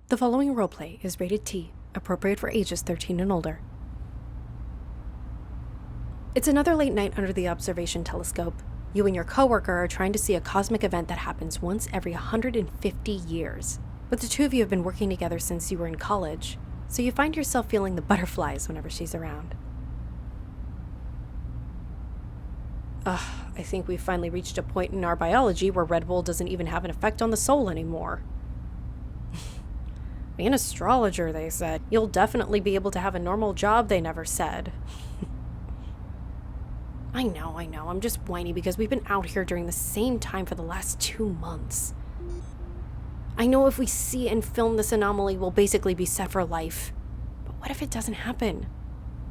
The following roleplay is rated T, appropriate for ages 13 and older. It's another late night under the observation telescope. You and your coworker are trying to see a cosmic event that happens once every 150 years. But the two of you have been working together since you were in college, so you find yourself feeling the butterflies whenever she's around. I think we've finally reached a point in our biology where Red Bull doesn't even have an effect on the soul anymore. Be an astrologer, they said. You'll definitely be able to have a normal job, they never said. I know. I'm just whiny because we've been out here during the same time for the last 2 months. I know if we see and film this anomaly, we'll basically be set for life. But what if it doesn't happen?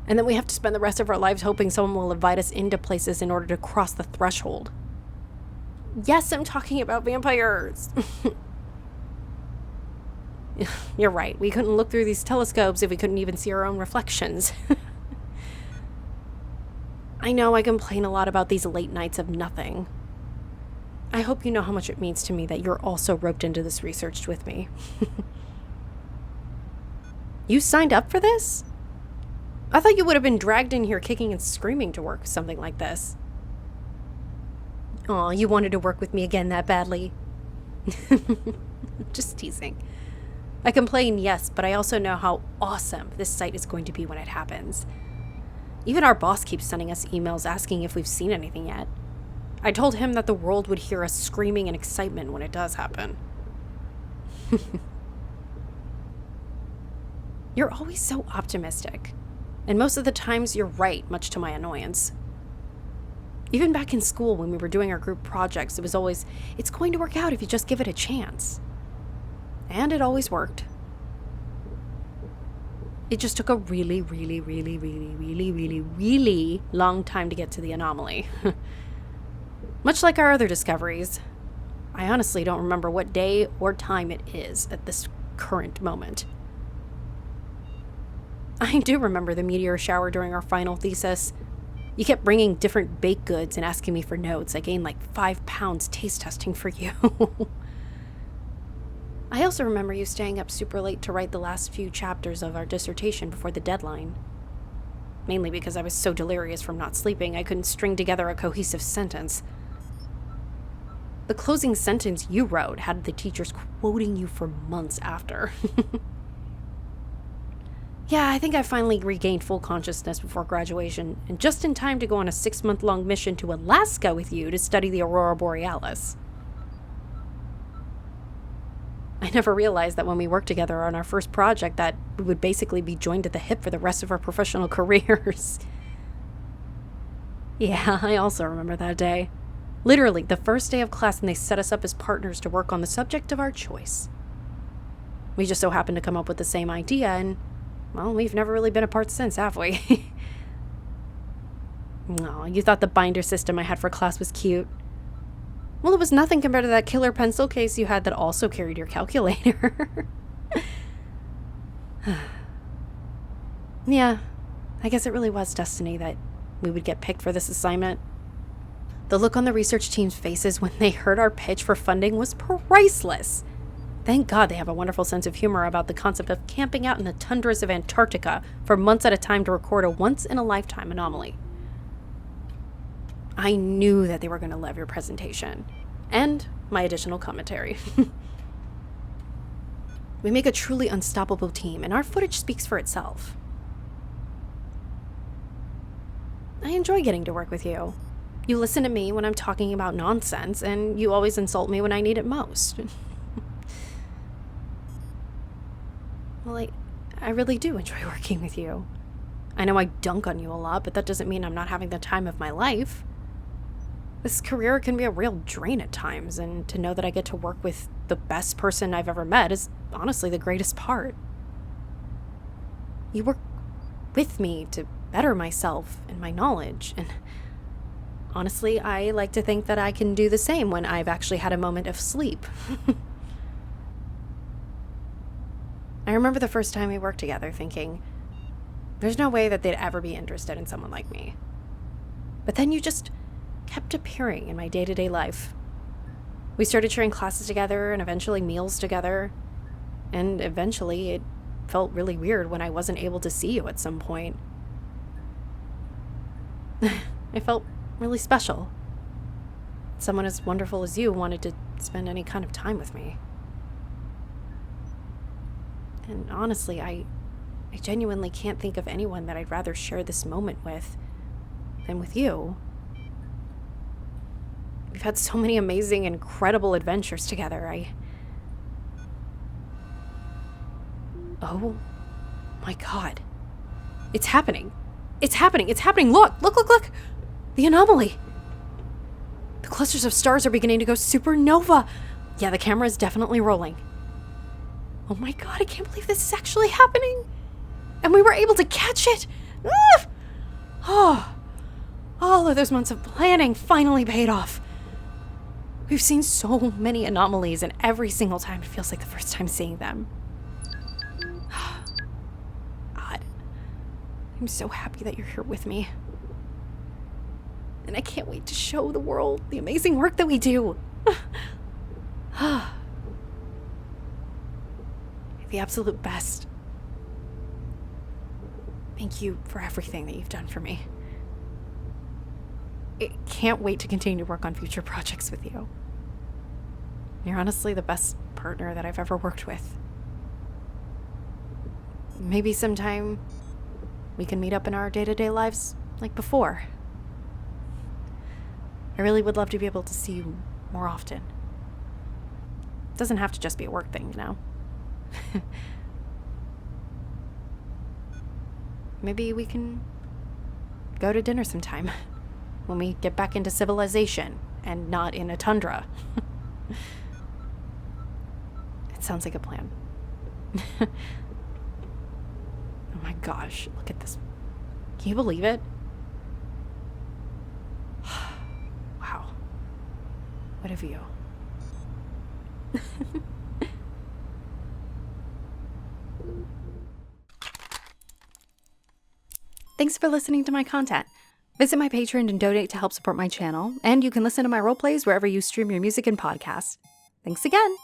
And then we have to spend the rest of our lives hoping someone will invite us into places in order to cross the threshold. Yes, I'm talking about vampires. You're right. We couldn't look through these telescopes if we couldn't even see our own reflections. I know I complain a lot about these late nights of nothing. I hope you know how much it means to me that you're also roped into this research with me. You signed up for this? I thought you would have been dragged in here kicking and screaming to work something like this. Aw, you wanted to work with me again that badly? Just teasing. I complain, yes, but I also know how awesome this site is going to be when it happens. Even our boss keeps sending us emails asking if we've seen anything yet. I told him that the world would hear us screaming in excitement when it does happen. You're always so optimistic. And most of the times you're right, much to my annoyance. Even back in school when we were doing our group projects, it was always, it's going to work out if you just give it a chance. And it always worked. It just took a really long time to get to the anomaly. Much like our other discoveries. I honestly don't remember what day or time it is at this current moment. I do remember the meteor shower during our final thesis. You kept bringing different baked goods and asking me for notes. I gained like 5 pounds taste testing for you. I also remember you staying up super late to write the last few chapters of our dissertation before the deadline. Mainly because I was so delirious from not sleeping, I couldn't string together a cohesive sentence. The closing sentence you wrote had the teachers quoting you for months after. Yeah, I think I finally regained full consciousness before graduation, and just in time to go on a 6-month-long mission to Alaska with you to study the Aurora Borealis. I never realized that when we worked together on our first project that we would basically be joined at the hip for the rest of our professional careers. Yeah, I also remember that day. Literally, the first day of class, and they set us up as partners to work on the subject of our choice. We just so happened to come up with the same idea, and well, we've never really been apart since, have we? Oh, you thought the binder system I had for class was cute. Well, it was nothing compared to that killer pencil case you had that also carried your calculator. Yeah, I guess it really was destiny that we would get picked for this assignment. The look on the research team's faces when they heard our pitch for funding was priceless. Thank God they have a wonderful sense of humor about the concept of camping out in the tundras of Antarctica for months at a time to record a once-in-a-lifetime anomaly. I knew that they were going to love your presentation. And my additional commentary. We make a truly unstoppable team, and our footage speaks for itself. I enjoy getting to work with you. You listen to me when I'm talking about nonsense, and you always insult me when I need it most. Well, I really do enjoy working with you. I know I dunk on you a lot, but that doesn't mean I'm not having the time of my life. This career can be a real drain at times, and to know that I get to work with the best person I've ever met is honestly the greatest part. You work with me to better myself and my knowledge, and honestly, I like to think that I can do the same when I've actually had a moment of sleep. I remember the first time we worked together thinking, there's no way that they'd ever be interested in someone like me. But then you just kept appearing in my day-to-day life. We started sharing classes together and eventually meals together. And eventually it felt really weird when I wasn't able to see you at some point. I felt really special. Someone as wonderful as you wanted to spend any kind of time with me. And honestly, I genuinely can't think of anyone that I'd rather share this moment with than with you. We've had so many amazing, incredible adventures together. Oh my God. It's happening. It's happening. It's happening. Look, look, look, look. The anomaly. The clusters of stars are beginning to go supernova. Yeah, the camera is definitely rolling. Oh my God, I can't believe this is actually happening. And we were able to catch it. Ah! Oh, all of those months of planning finally paid off. We've seen so many anomalies, and every single time it feels like the first time seeing them. God, I'm so happy that you're here with me. And I can't wait to show the world the amazing work that we do. The absolute best. Thank you for everything that you've done for me. I can't wait to continue to work on future projects with you. You're honestly the best partner that I've ever worked with. Maybe sometime we can meet up in our day-to-day lives like before. I really would love to be able to see you more often. It doesn't have to just be a work thing, you know? Maybe we can go to dinner sometime when we get back into civilization and not in a tundra. It sounds like a plan. Oh my gosh, look at this. Can you believe it? Wow. What a view. Thanks for listening to my content. Visit my Patreon and donate to help support my channel, and you can listen to my roleplays wherever you stream your music and podcasts. Thanks again!